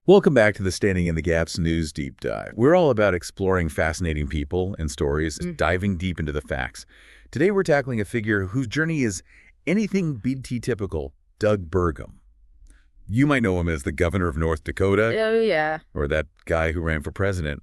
Welcome back to the Standing in the Gaps News Deep Dive. We're all about exploring fascinating people and stories, diving deep into the facts. Today we're tackling a figure whose journey is anything BT typical, Doug Burgum. You might know him as the governor of North Dakota. Oh, yeah. Or that guy who ran for president.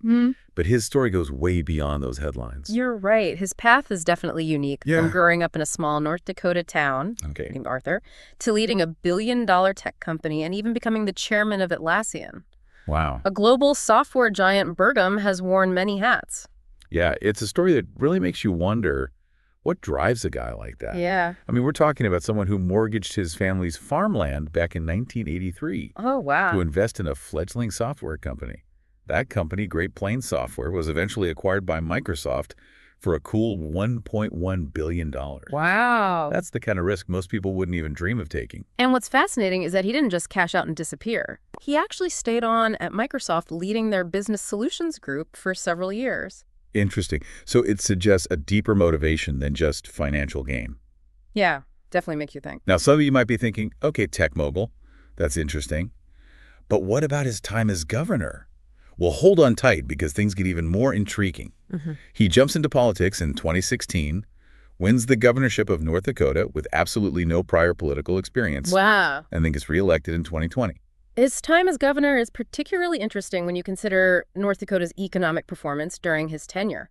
But his story goes way beyond those headlines. You're right. His path is definitely unique. Yeah. From growing up in a small North Dakota town named Arthur to leading a billion-dollar tech company and even becoming the chairman of Atlassian. Wow. A global software giant, Burgum has worn many hats. Yeah, it's a story that really makes you wonder what drives a guy like that. Yeah. I mean, we're talking about someone who mortgaged his family's farmland back in 1983 Oh, wow. to invest in a fledgling software company. That company, Great Plains Software, was eventually acquired by Microsoft for a cool $1.1 billion. Wow. That's the kind of risk most people wouldn't even dream of taking. And what's fascinating is that he didn't just cash out and disappear. He actually stayed on at Microsoft leading their business solutions group for several years. Interesting. So it suggests a deeper motivation than just financial gain. Yeah, definitely makes you think. Now, some of you might be thinking, okay, tech mogul, that's interesting. But what about his time as governor? Well, hold on tight because things get even more intriguing. He jumps into politics in 2016, wins the governorship of North Dakota with absolutely no prior political experience. Wow. And then gets reelected in 2020. His time as governor is particularly interesting when you consider North Dakota's economic performance during his tenure.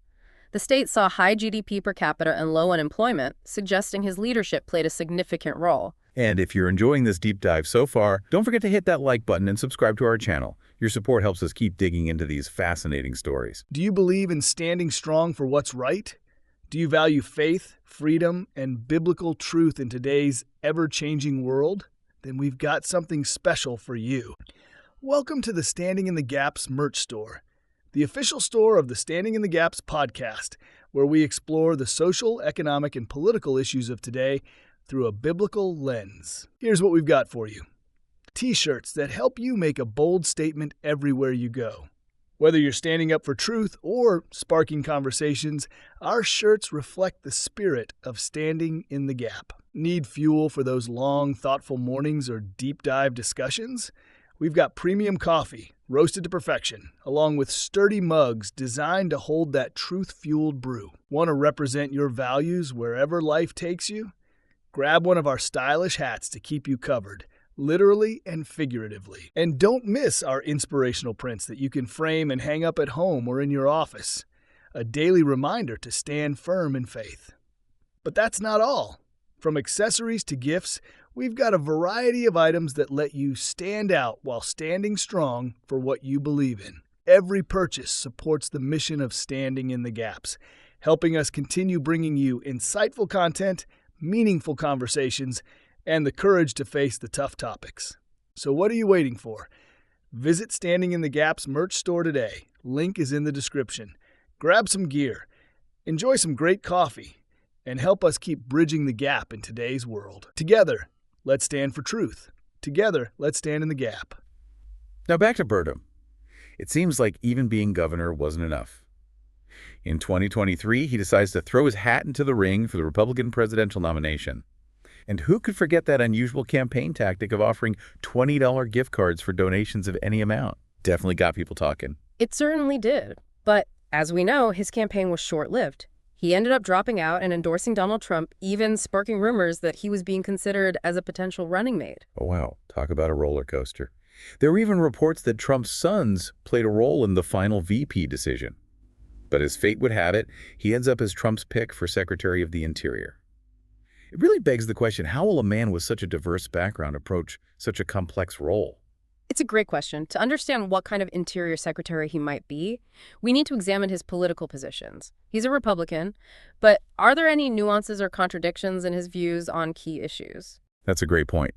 The state saw high GDP per capita and low unemployment, suggesting his leadership played a significant role. And if you're enjoying this deep dive so far, don't forget to hit that like button and subscribe to our channel. Your support helps us keep digging into these fascinating stories. Do you believe in standing strong for what's right? Do you value faith, freedom, and biblical truth in today's ever-changing world? Then we've got something special for you. Welcome to the Standing in the Gaps merch store, the official store of the Standing in the Gaps podcast, where we explore the social, economic, and political issues of today through a biblical lens. Here's what we've got for you. T-shirts that help you make a bold statement everywhere you go. Whether you're standing up for truth or sparking conversations, our shirts reflect the spirit of standing in the gap. Need fuel for those long, thoughtful mornings or deep dive discussions? We've got premium coffee, roasted to perfection, along with sturdy mugs designed to hold that truth-fueled brew. Want to represent your values wherever life takes you? Grab one of our stylish hats to keep you covered, literally and figuratively. And don't miss our inspirational prints that you can frame and hang up at home or in your office. A daily reminder to stand firm in faith. But that's not all. From accessories to gifts, we've got a variety of items that let you stand out while standing strong for what you believe in. Every purchase supports the mission of Standing in the Gaps, helping us continue bringing you insightful content, meaningful conversations, and the courage to face the tough topics. So what are you waiting for? Visit Standing in the Gaps merch store today. Link is in the description. Grab some gear, enjoy some great coffee, and help us keep bridging the gap in today's world. Together, let's stand for truth. Together, let's stand in the gap. Now back to Burgum. It seems like even being governor wasn't enough. In 2023, he decides to throw his hat into the ring for the Republican presidential nomination. And who could forget that unusual campaign tactic of offering $20 gift cards for donations of any amount? Definitely got people talking. It certainly did. But as we know, his campaign was short-lived. He ended up dropping out and endorsing Donald Trump, even sparking rumors that he was being considered as a potential running mate. Oh, wow. Talk about a roller coaster. There were even reports that Trump's sons played a role in the final VP decision. But as fate would have it, he ends up as Trump's pick for Secretary of the Interior. It really begs the question, how will a man with such a diverse background approach such a complex role? It's a great question. To understand what kind of Interior Secretary he might be, we need to examine his political positions. He's a Republican, but are there any nuances or contradictions in his views on key issues? That's a great point.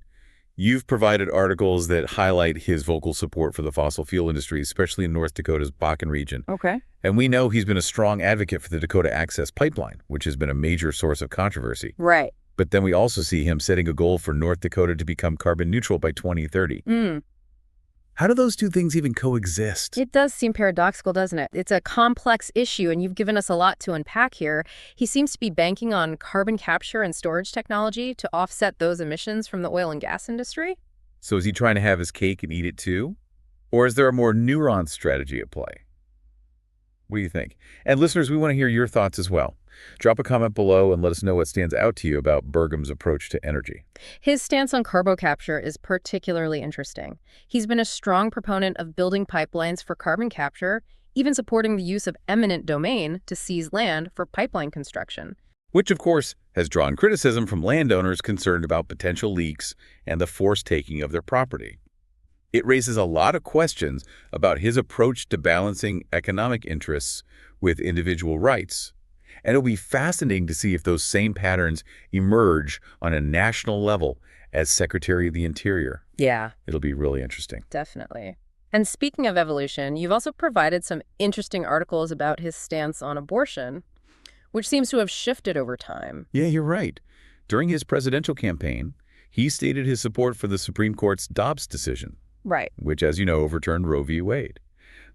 You've provided articles that highlight his vocal support for the fossil fuel industry, especially in North Dakota's Bakken region. Okay. And we know he's been a strong advocate for the Dakota Access Pipeline, which has been a major source of controversy. Right. But then we also see him setting a goal for North Dakota to become carbon neutral by 2030. How do those two things even coexist? It does seem paradoxical, doesn't it? It's a complex issue, and you've given us a lot to unpack here. He seems to be banking on carbon capture and storage technology to offset those emissions from the oil and gas industry. So is he trying to have his cake and eat it too? Or is there a more nuanced strategy at play? What do you think? And listeners, we want to hear your thoughts as well. Drop a comment below and let us know what stands out to you about Burgum's approach to energy. His stance on carbon capture is particularly interesting. He's been a strong proponent of building pipelines for carbon capture, even supporting the use of eminent domain to seize land for pipeline construction. Which, of course, has drawn criticism from landowners concerned about potential leaks and the forced taking of their property. It raises a lot of questions about his approach to balancing economic interests with individual rights. And it'll be fascinating to see if those same patterns emerge on a national level as Secretary of the Interior. Yeah, It'll be really interesting. definitely. And speaking of evolution, you've also provided some interesting articles about his stance on abortion, which seems to have shifted over time. Yeah, you're right. During his presidential campaign, he stated his support for the Supreme Court's Dobbs decision, Right. which, as you know, overturned Roe v. Wade.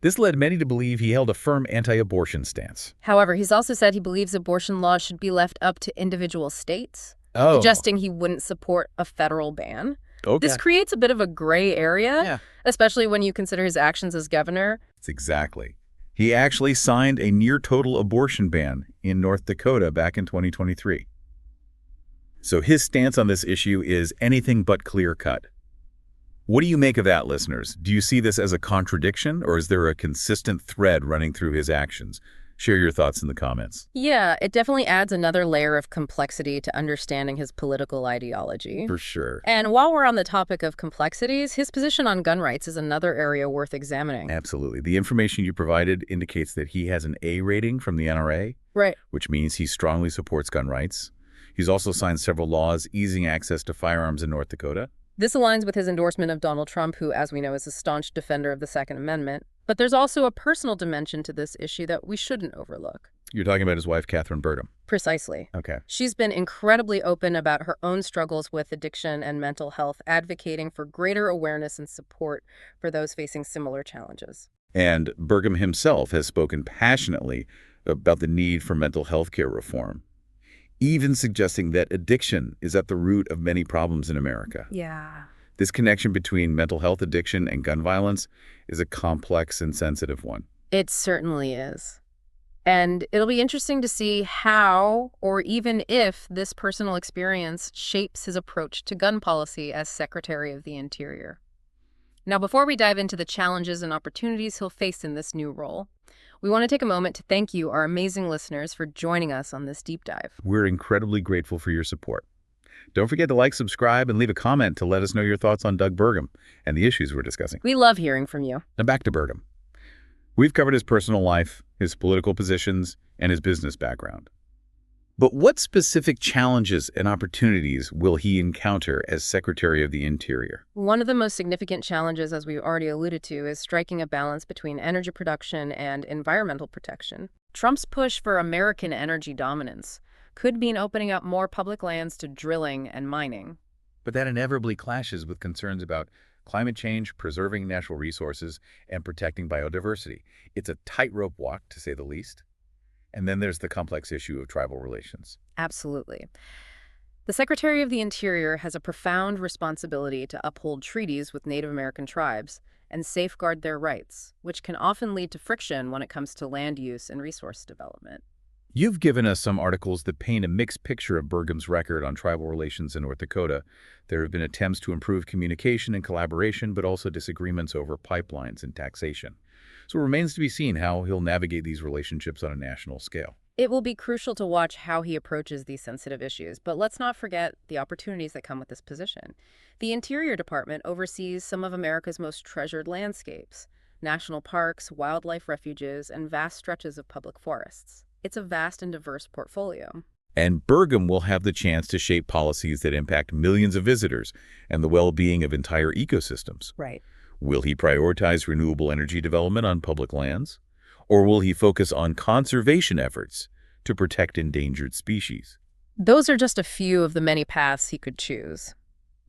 This led many to believe he held a firm anti-abortion stance. However, he's also said he believes abortion laws should be left up to individual states, Oh, suggesting he wouldn't support a federal ban. okay. This creates a bit of a gray area, Yeah. especially when you consider his actions as governor. Exactly. He actually signed a near-total abortion ban in North Dakota back in 2023. So his stance on this issue is anything but clear-cut. What do you make of that, listeners? Do you see this as a contradiction, or is there a consistent thread running through his actions? Share your thoughts in the comments. Yeah, it definitely adds another layer of complexity to understanding his political ideology. For sure. And while we're on the topic of complexities, his position on gun rights is another area worth examining. Absolutely. The information you provided indicates that he has an A rating from the NRA, Right. which means he strongly supports gun rights. He's also signed several laws easing access to firearms in North Dakota. This aligns with his endorsement of Donald Trump, who, as we know, is a staunch defender of the Second Amendment. But there's also a personal dimension to this issue that we shouldn't overlook. You're talking about his wife, Catherine Burgum. Precisely. Okay. She's been incredibly open about her own struggles with addiction and mental health, advocating for greater awareness and support for those facing similar challenges. And Burgum himself has spoken passionately about the need for mental health care reform, even suggesting that addiction is at the root of many problems in America. Yeah. This connection between mental health addiction and gun violence is a complex and sensitive one. It certainly is. And it'll be interesting to see how, or even if, this personal experience shapes his approach to gun policy as Secretary of the Interior. Now, before we dive into the challenges and opportunities he'll face in this new role, we want to take a moment to thank you, our amazing listeners, for joining us on this deep dive. We're incredibly grateful for your support. Don't forget to like, subscribe, and leave a comment to let us know your thoughts on Doug Burgum and the issues we're discussing. We love hearing from you. Now back to Burgum. We've covered his personal life, his political positions, and his business background. But what specific challenges and opportunities will he encounter as Secretary of the Interior? One of the most significant challenges, as we've already alluded to, is striking a balance between energy production and environmental protection. Trump's push for American energy dominance could mean opening up more public lands to drilling and mining. But that inevitably clashes with concerns about climate change, preserving natural resources, and protecting biodiversity. It's a tightrope walk, to say the least. And then there's the complex issue of tribal relations. Absolutely. The Secretary of the Interior has a profound responsibility to uphold treaties with Native American tribes and safeguard their rights, which can often lead to friction when it comes to land use and resource development. You've given us some articles that paint a mixed picture of Burgum's record on tribal relations in North Dakota. There have been attempts to improve communication and collaboration, but also disagreements over pipelines and taxation. So it remains to be seen how he'll navigate these relationships on a national scale. It will be crucial to watch how he approaches these sensitive issues, but let's not forget the opportunities that come with this position. The Interior Department oversees some of America's most treasured landscapes, national parks, wildlife refuges, and vast stretches of public forests. It's a vast and diverse portfolio. And Burgum will have the chance to shape policies that impact millions of visitors and the well-being of entire ecosystems. Right. Will he prioritize renewable energy development on public lands? Or will he focus on conservation efforts to protect endangered species? Those are just a few of the many paths he could choose.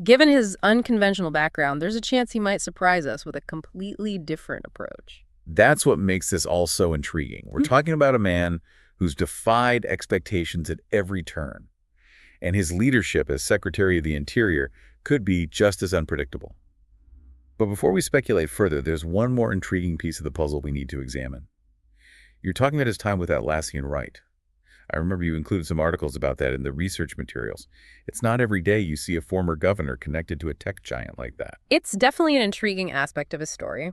Given his unconventional background, there's a chance he might surprise us with a completely different approach. That's what makes this all so intriguing. We're talking about a man who's defied expectations at every turn, and his leadership as Secretary of the Interior could be just as unpredictable. But before we speculate further, there's one more intriguing piece of the puzzle we need to examine. You're talking about his time with Atlassian, right? I remember you included some articles about that in the research materials. It's not every day you see a former governor connected to a tech giant like that. It's definitely an intriguing aspect of his story.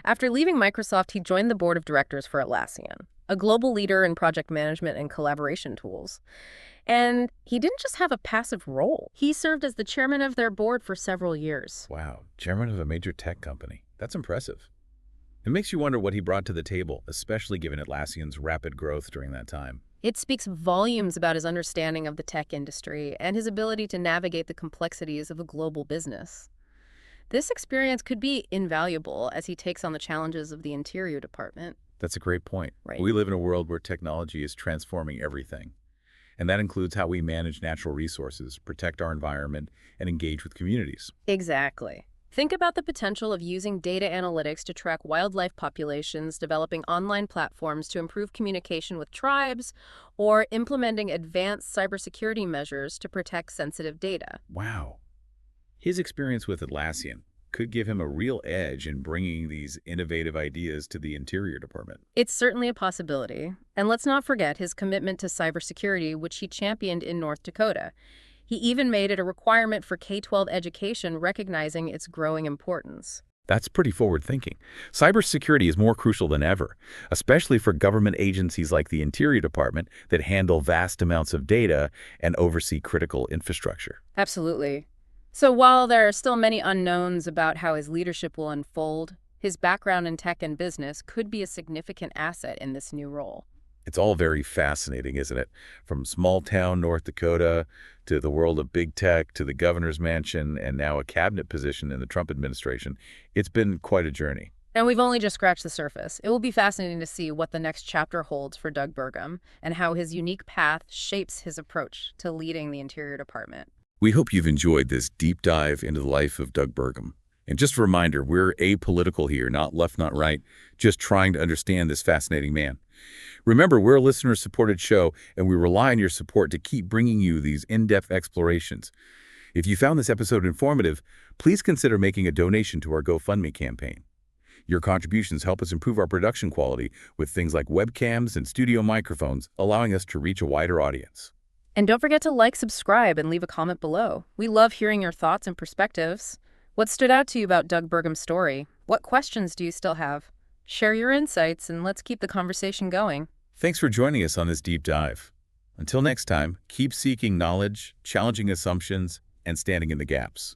After leaving Microsoft, he joined the board of directors for Atlassian, a global leader in project management and collaboration tools. And he didn't just have a passive role. He served as the chairman of their board for several years. Wow, chairman of a major tech company. That's impressive. It makes you wonder what he brought to the table, especially given Atlassian's rapid growth during that time. It speaks volumes about his understanding of the tech industry and his ability to navigate the complexities of a global business. This experience could be invaluable as he takes on the challenges of the Interior Department. That's a great point. Right. We live in a world where technology is transforming everything. And that includes how we manage natural resources, protect our environment, and engage with communities. Exactly. Think about the potential of using data analytics to track wildlife populations, developing online platforms to improve communication with tribes, or implementing advanced cybersecurity measures to protect sensitive data. Wow. His experience with Atlassian could give him a real edge in bringing these innovative ideas to the Interior Department. It's certainly a possibility. And let's not forget his commitment to cybersecurity, which he championed in North Dakota. He even made it a requirement for K-12 education, recognizing its growing importance. That's pretty forward-thinking. Cybersecurity is more crucial than ever, especially for government agencies like the Interior Department that handle vast amounts of data and oversee critical infrastructure. Absolutely. So while there are still many unknowns about how his leadership will unfold, his background in tech and business could be a significant asset in this new role. It's all very fascinating, isn't it? From small-town North Dakota to the world of big tech to the governor's mansion and now a cabinet position in the Trump administration. It's been quite a journey. And we've only just scratched the surface. It will be fascinating to see what the next chapter holds for Doug Burgum and how his unique path shapes his approach to leading the Interior Department. We hope you've enjoyed this deep dive into the life of Doug Burgum. And just a reminder, we're apolitical here, not left, not right, just trying to understand this fascinating man. Remember, we're a listener-supported show, and we rely on your support to keep bringing you these in-depth explorations. If you found this episode informative, please consider making a donation to our GoFundMe campaign. Your contributions help us improve our production quality with things like webcams and studio microphones, allowing us to reach a wider audience. And don't forget to like, subscribe, and leave a comment below. We love hearing your thoughts and perspectives. What stood out to you about Doug Burgum's story? What questions do you still have? Share your insights, and let's keep the conversation going. Thanks for joining us on this deep dive. Until next time, keep seeking knowledge, challenging assumptions, and standing in the gaps.